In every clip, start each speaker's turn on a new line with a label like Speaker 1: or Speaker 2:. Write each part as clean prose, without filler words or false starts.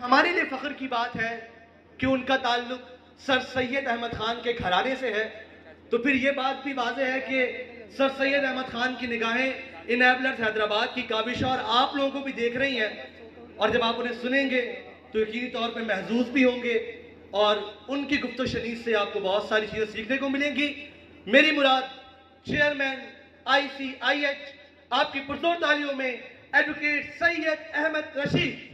Speaker 1: ہمارے لیے فخر کی بات ہے کہ ان کا تعلق سر سید احمد خان کے گھرانے سے ہے، تو پھر یہ بات بھی واضح ہے کہ سر سید احمد خان کی نگاہیں انیبلرز حیدرآباد کی کابش اور آپ لوگوں کو بھی دیکھ رہی ہیں، اور جب آپ انہیں سنیں گے تو یقینی طور پہ محظوظ بھی ہوں گے اور ان کی گفت و شنید سے آپ کو بہت ساری چیزیں سیکھنے کو ملیں گی۔ میری مراد چیئرمین ICIH آپ کی پرزور تالیوں میں ایڈوکیٹ سید احمد رشید۔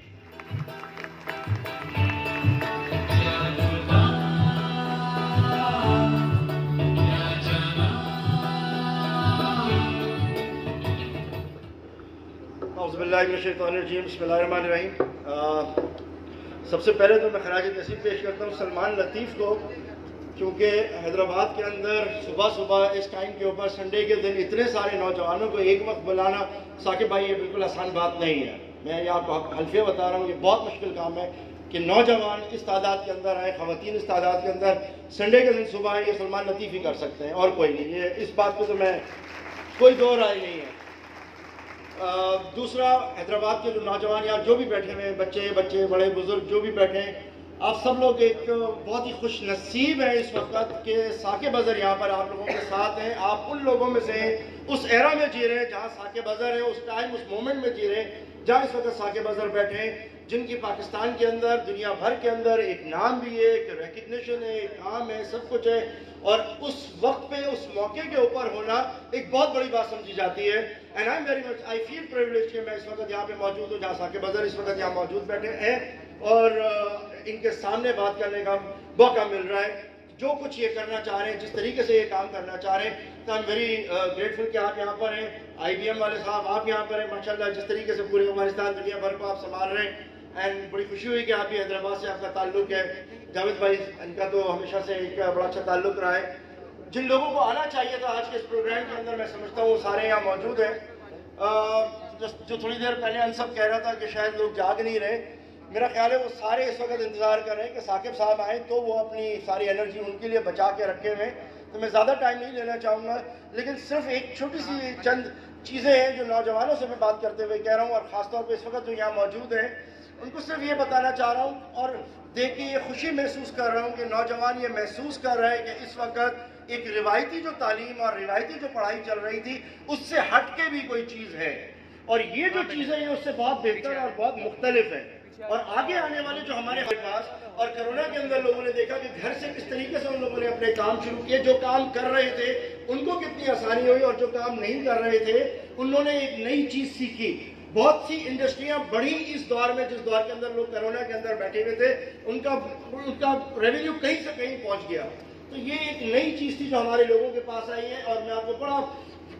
Speaker 2: اعوذ باللہ من الشیطان الرجیم، بسم اللہ الرحمن الرحیم۔ سب سے پہلے تو میں خراج تحسین پیش کرتا ہوں سلمان لطیف کو، کیونکہ حیدرآباد کے اندر صبح صبح اس ٹائم کے اوپر سنڈے کے دن اتنے سارے نوجوانوں کو ایک وقت بلانا ثاقب بھائی یہ بالکل آسان بات نہیں ہے۔ میں یہ آپ کو حلفیہ بتا رہا ہوں، یہ بہت مشکل کام ہے کہ نوجوان اس تعداد کے اندر آئے، خواتین اس تعداد کے اندر سنڈے کے دن صبح آئے، یہ سلمان لطیف ہی کر سکتے ہیں اور کوئی نہیں۔ یہ اس بات پہ تو میں کوئی دو رائے نہیں ہے۔ دوسرا، حیدرآباد کے جو نوجوان یا جو بھی بیٹھے ہوئے ہیں، بچے بڑے بزرگ جو بھی بیٹھے ہیں، آپ سب لوگ ایک بہت ہی خوش نصیب ہیں اس وقت کہ ثاقب اظہر یہاں پر آپ لوگوں کے ساتھ ہیں۔ آپ ان لوگوں میں سے ہیں، اس ایرا میں جی رہے ہیں جہاں ثاقب اظہر ہے، اس ٹائم اس مومنٹ میں جی رہے ہیں جہاں اس وقت ثاقب اظہر بیٹھے ہیں، جن کی پاکستان کے اندر دنیا بھر کے اندر ایک نام بھی ہے، ایک ریکگنیشن ہے، ایک کام ہے، سب کچھ ہے، اور اس وقت پہ اس موقع کے اوپر ہونا ایک بہت بڑی بات سمجھی جاتی ہے۔ And I am very much I feel privilege کہ میں اس وقت یہاں پہ موجود ہوں جہاں ثاقب اظہر اس وقت یہاں موجود بیٹھے ہیں اور ان کے سامنے بات کرنے کا موقع مل رہا ہے۔ جو کچھ یہ کرنا چاہ رہے ہیں، جس طریقے سے یہ کام کرنا چاہ رہے ہیں، تو آئی ایم ویری گریٹفل کہ آپ یہاں پر ہیں۔ IBM والے صاحب آپ یہاں پر ہیں، ماشاءاللہ جس طریقے سے پورے افغانستان دنیا بھر کو آپ سنبھال رہے ہیں، اینڈ بڑی خوشی ہوئی کہ آپ بھی حیدرآباد سے آپ کا تعلق ہے۔ جاوید بھائی ان کا تو ہمیشہ سے ایک بڑا اچھا تعلق رہا ہے۔ جن لوگوں کو آنا چاہیے تھا آج کے اس پروگرام کے اندر، میں سمجھتا ہوں وہ سارے یہاں موجود ہیں۔ جو تھوڑی دیر پہلے انصب کہہ رہا تھا کہ شاید لوگ جاگ نہیں رہے، میرا خیال ہے وہ سارے اس وقت انتظار کر رہے ہیں کہ ثاقب صاحب آئیں تو وہ اپنی ساری انرجی ان کے لیے بچا کے رکھے ہوئے ہیں۔ تو میں زیادہ ٹائم نہیں لینا چاہوں گا، لیکن صرف ایک چھوٹی سی چند چیزیں ہیں جو نوجوانوں سے میں بات کرتے ہوئے کہہ رہا ہوں، اور خاص طور پہ اس وقت جو یہاں موجود ہیں ان کو صرف یہ بتانا چاہ رہا ہوں اور دیکھ کے یہ خوشی محسوس کر رہا ہوں کہ نوجوان یہ محسوس کر رہا ہے کہ اس وقت ایک روایتی جو تعلیم اور روایتی جو پڑھائی چل رہی تھی اس سے ہٹ کے بھی کوئی چیز ہے، اور یہ جو چیزیں ہیں اس سے بہت بہتر اور بہت مختلف ہے۔ اور آگے آنے والے جو ہمارے پاس، اور کرونا کے اندر لوگوں نے دیکھا کہ گھر سے کس طریقے سے ان لوگوں نے اپنے کام شروع کیے، جو کام کر رہے تھے ان کو کتنی آسانی ہوئی، اور جو کام نہیں کر رہے تھے انہوں نے ایک نئی چیز سیکھی۔ بہت سی انڈسٹریاں بڑھی اس دور میں، جس دور کے اندر لوگ کرونا کے اندر بیٹھے ہوئے تھے، ان کا ریونیو کہیں سے کہیں پہنچ گیا۔ تو یہ ایک نئی چیز تھی جو ہمارے لوگوں کے پاس آئی ہے، اور میں آپ کو بڑا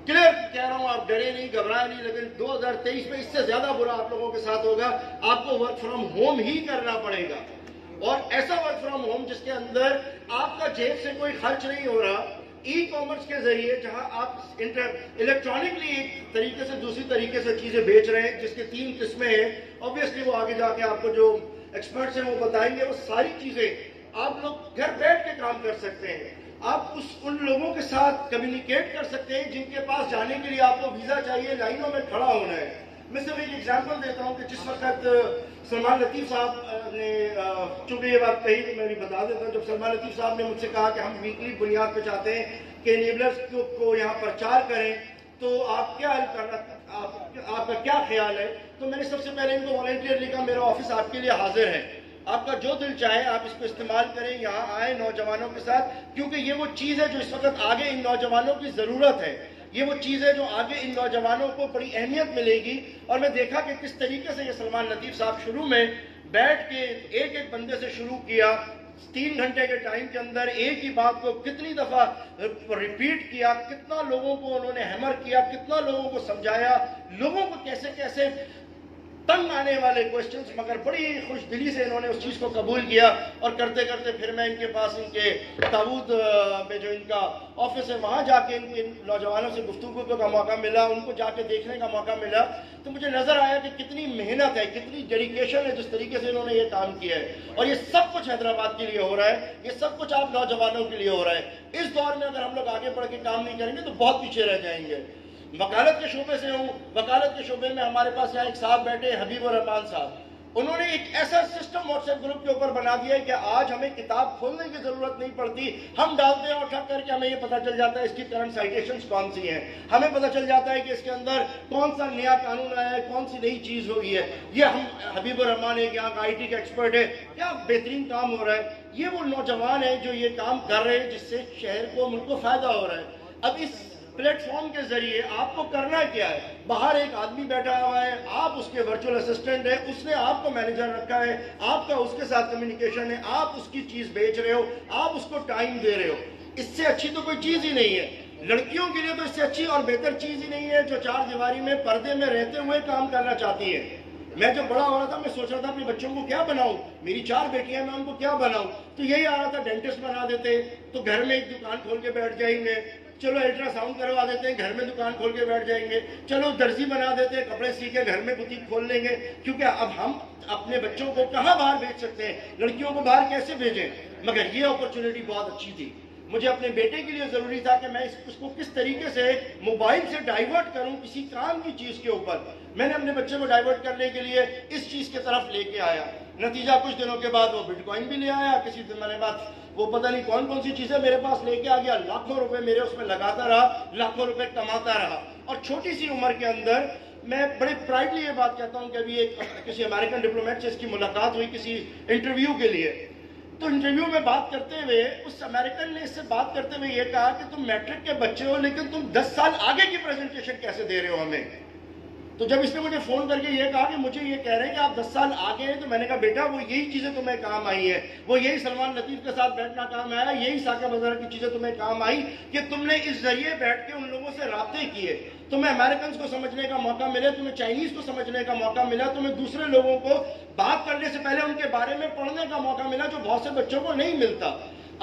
Speaker 2: کلیئر کہہ رہا ہوں، آپ ڈرے نہیں، گھبرائے نہیں، لیکن 2023 میں اس سے زیادہ برا آپ لوگوں کے ساتھ ہوگا۔ آپ کو ورک فرام ہوم ہی کرنا پڑے گا، اور ایسا ورک فرام ہوم جس کے اندر آپ کا جیب سے کوئی خرچ نہیں ہو رہا، ای کامرس کے ذریعے، جہاں آپ الیکٹرانکلی ایک طریقے سے دوسری طریقے سے چیزیں بیچ رہے ہیں، جس کے 3 قسمیں ہیں۔ obviously وہ آگے جا کے آپ کو جو ایکسپرٹس ہیں وہ بتائیں گے، وہ ساری چیزیں آپ لوگ گھر بیٹھ کے کام کر سکتے ہیں۔ آپ ان لوگوں کے ساتھ کمیونیکیٹ کر سکتے ہیں جن کے پاس جانے کے لیے آپ کو ویزا چاہیے، لائنوں میں کھڑا ہونا ہے۔ میں صرف ایک ایگزامپل دیتا ہوں کہ جس وقت سلمان لطیف صاحب نے چونکہ یہ بات کہی تو میں بھی بتا دیتا ہوں، جب سلمان لطیف صاحب نے مجھ سے کہا کہ ہم ویکلی بنیاد پہ چاہتے ہیں کہ انیبلرز کو یہاں پرچار کریں، تو آپ کا کیا خیال ہے، تو میں نے سب سے پہلے ان کو والنٹیئرلی کہا میرا آفس آپ کے لیے حاضر ہے، آپ کا جو دل چاہے آپ اس کو استعمال کریں، یہاں آئیں نوجوانوں کے ساتھ، کیونکہ یہ وہ چیز ہے جو اس وقت آگے ان نوجوانوں کی ضرورت ہے، یہ وہ چیز ہے جو آگے ان نوجوانوں کو بڑی اہمیت ملے گی۔ اور میں دیکھا کہ کس طریقے سے یہ سلمان لطیف صاحب شروع میں بیٹھ کے ایک بندے سے شروع کیا، 3 گھنٹے کے ٹائم کے اندر ایک ہی بات کو کتنی دفعہ ریپیٹ کیا، کتنا لوگوں کو انہوں نے ہیمر کیا، کتنا لوگوں کو سمجھایا، لوگوں کو کیسے کیسے تنگ آنے والے کوشچنز، مگر بڑی خوش دلی سے انہوں نے اس چیز کو قبول کیا، اور کرتے کرتے پھر میں ان کے پاس ان کے تابوت میں جو ان کا آفس ہے وہاں جا کے ان نوجوانوں سے گفتگو کا موقع ملا، ان کو جا کے دیکھنے کا موقع ملا، تو مجھے نظر آیا کہ کتنی محنت ہے، کتنی ڈیڈیکیشن ہے، جس طریقے سے انہوں نے یہ کام کیا ہے، اور یہ سب کچھ حیدرآباد کے لیے ہو رہا ہے، یہ سب کچھ آپ نوجوانوں کے لیے ہو رہا ہے۔ اس دور میں اگر ہم لوگ آگے بڑھ کے کام نہیں کریں گے تو بہت پیچھے رہ جائیں گے۔ وکالت کے شعبے سے ہوں، وکالت کے شعبے میں ہمارے پاس یہاں ایک صاحب بیٹھے حبیب الرحمان صاحب، انہوں نے ایک ایسا سسٹم واٹس ایپ گروپ کے اوپر بنا دیا ہے کہ آج ہمیں کتاب کھولنے کی ضرورت نہیں پڑتی، ہم ڈالتے ہیں اور ٹھک کر کے ہمیں یہ پتا چل جاتا ہے اس کی کرنٹ سائٹیشنز کون سی ہیں، ہمیں پتا چل جاتا ہے کہ اس کے اندر کون سا نیا قانون آیا ہے، کون سی نئی چیز ہوئی ہے۔ یہ ہم حبیب الرحمان ایک یہاں کا آئی ٹی کا ایکسپرٹ ہے، کیا بہترین کام ہو رہا ہے۔ یہ وہ نوجوان ہیں جو یہ کام کر رہے ہیں جس سے شہر کو، ملک کو فائدہ ہو رہا ہے۔ اب اس پلیٹ فارم کے ذریعے آپ کو کرنا کیا ہے؟ باہر ایک آدمی بیٹھا ہوا ہے، آپ اس کے ورچوئل اسسٹنٹ ہیں، اس نے آپ کو مینیجر رکھا ہے، آپ کا اس کے ساتھ کمیونیکیشن ہے، آپ اس کی چیز بیچ رہے ہو، آپ اس کو ٹائم دے رہے ہو۔ اس سے اچھی تو کوئی چیز ہی نہیں ہے۔ لڑکیوں کے لیے تو اس سے اچھی اور بہتر چیز ہی نہیں ہے جو چار دیواری میں پردے میں رہتے ہوئے کام کرنا چاہتی ہے۔ میں جب بڑا ہو رہا تھا میں سوچ رہا تھا اپنے بچوں کو کیا بناؤں، میری 4 بیٹیاں میں ان کو کیا بناؤں، تو یہی آ رہا تھا ڈینٹسٹ بنا دیتے تو گھر میں ایک دکان کھول کے بیٹھ جائیں گے، چلو الٹرا ساؤنڈ کروا دیتے ہیں گھر میں دکان کھول کے بیٹھ جائیں گے، چلو درزی بنا دیتے ہیں کپڑے سی کے گھر میں بوتیک کھول لیں گے، کیونکہ اب ہم اپنے بچوں کو کہاں باہر بھیج سکتے ہیں، لڑکیوں کو باہر کیسے بھیجیں۔ مگر یہ اپرچونٹی بہت اچھی تھی، مجھے اپنے بیٹے کے لیے ضروری تھا کہ میں اس کو کس طریقے سے موبائل سے ڈائیورٹ کروں کسی کام کی چیز کے اوپر۔ میں نے اپنے بچے کو ڈائیورٹ کرنے کے لیے اس چیز کی طرف لے کے آیا، نتیجہ کچھ دنوں کے بعد وہ بٹ کوائن بھی لے آیا، کسی دن میں نے بعد وہ پتہ نہیں کون کون سی چیزیں میرے پاس لے کے آ گیا، لاکھوں روپے میرے اس میں لگاتا رہا، لاکھوں روپے کماتا رہا۔ اور چھوٹی سی عمر کے اندر میں بڑے پرائڈلی یہ بات کہتا ہوں کہ ابھی ایک کسی امریکن ڈپلومیٹ سے اس کی ملاقات ہوئی کسی انٹرویو کے لیے، تو انٹرویو میں بات کرتے ہوئے اس امریکن نے اس سے بات کرتے ہوئے یہ کہا کہ تم میٹرک کے بچے ہو لیکن تم 10 سال آگے کی پریزنٹیشن کیسے دے رہے ہو ہمیں۔ تو جب اس نے مجھے فون کر کے یہ کہا کہ مجھے یہ کہہ رہے ہیں کہ آپ 10 سال آگے ہیں، تو میں نے کہا بیٹا وہ یہی چیزیں تمہیں کام آئی ہیں، وہ یہی سلمان لطیف کے ساتھ بیٹھنا کام آیا، یہی ثاقب اظہر کی چیزیں تمہیں کام آئی کہ تم نے اس ذریعے بیٹھ کے ان لوگوں سے رابطے کیے، تمہیں امریکنز کو سمجھنے کا موقع ملے، تمہیں چائنیز کو سمجھنے کا موقع ملا، تمہیں دوسرے لوگوں کو بات کرنے سے پہلے ان کے بارے میں پڑھنے کا موقع ملا جو بہت سے بچوں کو نہیں ملتا۔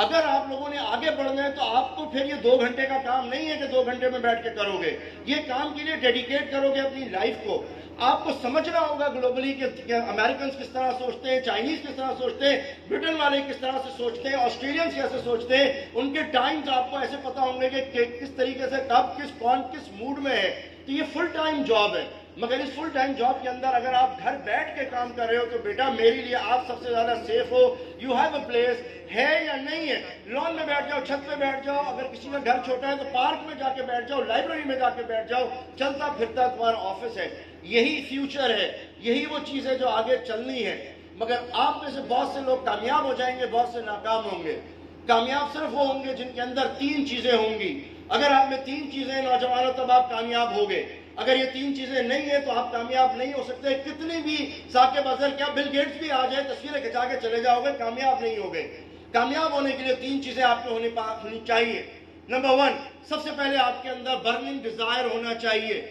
Speaker 2: اگر آپ لوگوں نے آگے بڑھنا ہے تو آپ کو پھر یہ 2 گھنٹے کا کام نہیں ہے کہ 2 گھنٹے میں بیٹھ کے کرو گے، یہ کام کے لیے ڈیڈیکیٹ کرو گے اپنی لائف کو۔ آپ کو سمجھنا ہوگا گلوبلی کہ امریکنز کس طرح سوچتے ہیں، چائنیز کس طرح سوچتے ہیں، برٹن والے کس طرح سے سوچتے ہیں، آسٹریلینز کیسے سوچتے ہیں، ان کے ٹائمز آپ کو ایسے پتا ہوں گے کہ کس طریقے سے کب کس کون کس موڈ میں ہے۔ تو یہ فل ٹائم جاب ہے، مگر اس فل ٹائم جاب کے اندر اگر آپ گھر بیٹھ کے کام کر رہے ہو تو بیٹا میرے لیے آپ سب سے زیادہ سیف ہو۔ یو ہیو اے پلیس، ہے یا نہیں ہے، لان میں بیٹھ جاؤ، چھت پہ بیٹھ جاؤ، اگر کسی کا گھر چھوٹا ہے تو پارک میں جا کے بیٹھ جاؤ، لائبریری میں جا کے بیٹھ جاؤ، چلتا پھرتا تمہارا آفس ہے۔ یہی فیوچر ہے، یہی وہ چیز ہے جو آگے چلنی ہے۔ مگر آپ میں سے بہت سے لوگ کامیاب ہو جائیں گے، بہت سے ناکام ہوں گے۔ کامیاب صرف وہ ہوں گے جن کے اندر 3 چیزیں ہوں گی۔ اگر آپ میں 3 چیزیں نوجوانوں تب آپ کامیاب ہوگے۔ اگر یہ 3 چیزیں نہیں ہیں تو آپ کامیاب نہیں ہو سکتے۔ کتنی بھی ثاقب اظہر، کیا بل گیٹس بھی آ جائے تصویریں کھچا کے چلے جاؤ گے، کامیاب نہیں ہوگے۔ کامیاب ہونے کے لیے 3 چیزیں آپ کو ہونی چاہیے۔ نمبر 1، سب سے پہلے آپ کے اندر برننگ ڈیزائر ہونا چاہیے۔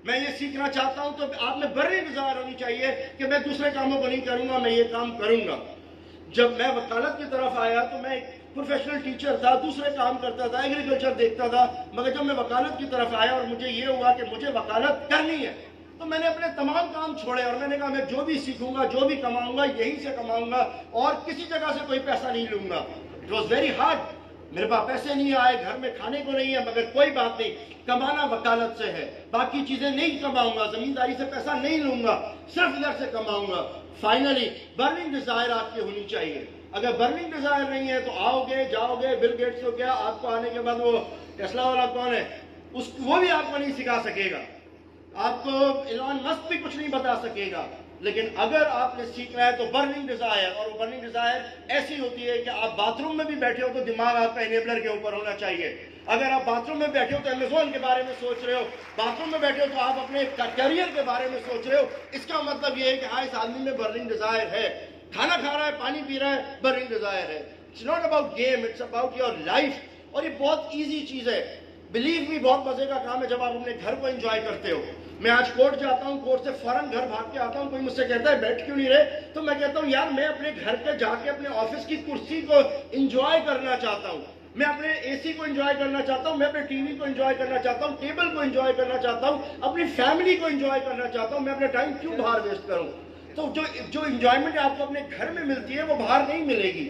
Speaker 2: میں یہ سیکھنا چاہتا ہوں تو آپ میں برننگ ڈیزائر ہونی چاہیے کہ میں دوسرے کاموں کو نہیں کروں گا، میں یہ کام کروں گا۔ جب میں وکالت کی طرف آیا تو میں ایک پروفیشنل ٹیچر تھا، دوسرے کام کرتا تھا، ایگریکلچر دیکھتا تھا، مگر جب میں وکالت کی طرف آیا اور مجھے یہ ہوا کہ مجھے وکالت کرنی ہے تو میں نے اپنے تمام کام چھوڑے اور میں نے کہا میں جو بھی سیکھوں گا، جو بھی کماؤں گا، یہیں سے کماؤں گا اور کسی جگہ سے کوئی پیسہ نہیں لوں گا۔ اٹ واز ویری ہارڈ، میرے پاس پیسے نہیں آئے، گھر میں کھانے کو نہیں ہے، مگر کوئی بات نہیں، کمانا وکالت سے ہے، باقی چیزیں نہیں کماؤں گا، زمینداری سے پیسہ نہیں لوں گا، صرف ادھر سے کماؤں گا۔ فائنلی برننگ ڈیزائر آپ کی ہونی چاہیے۔ اگر برننگ ڈیزائر نہیں ہے تو آؤ گے جاؤ گے، بل گیٹس کو کیا، آپ کو آنے کے بعد وہ ٹیسلا والا کون ہے وہ بھی آپ کو نہیں سکھا سکے گا، آپ کو ایلان مسک بھی کچھ نہیں بتا سکے گا۔ لیکن اگر آپ نے سیکھنا ہے تو برننگ ڈیزائر، اور وہ برننگ ڈیزائر ایسی ہوتی ہے کہ آپ باتھ روم میں بھی بیٹھے ہو تو دماغ آپ کا انیبلر کے اوپر ہونا چاہیے۔ اگر آپ باتھ روم میں بیٹھے ہو تو امیزون کے بارے میں سوچ رہے ہو، باتھ روم میں بیٹھے ہو تو آپ اپنے کیریئر کے بارے میں سوچ رہے ہو، اس کا مطلب یہ ہے کہ ہاں اس آدمی میں برننگ ڈیزائر ہے۔ کھانا کھا رہا ہے، پانی پی رہا ہے، برننگ ڈیزائر ہے۔ It's not about game, it's about your life. اور یہ بہت ایزی چیز ہے، بلیو می، بہت مزے کا کام ہے جب آپ اپنے گھر کو انجوائے کرتے ہو۔ میں آج کورٹ جاتا ہوں، کورٹ سے فوراً گھر بھاگ کے آتا ہوں، کوئی مجھ سے کہتا ہے بیٹھ کیوں نہیں رہے، تو میں کہتا ہوں یار میں اپنے گھر پہ جا کے اپنے آفس کی کرسی کو انجوائے کرنا چاہتا ہوں، میں اپنے اے سی کو انجوائے کرنا چاہتا ہوں، میں اپنے ٹی وی کو انجوائے کرنا چاہتا ہوں، ٹیبل کو انجوائے کرنا چاہتا ہوں، اپنی فیملی کو انجوائے کرنا چاہتا ہوں، میں اپنا ٹائم کیوں باہر ویسٹ کروں؟ تو جو انجوائمنٹ آپ کو اپنے گھر میں ملتی ہے وہ باہر نہیں ملے گی۔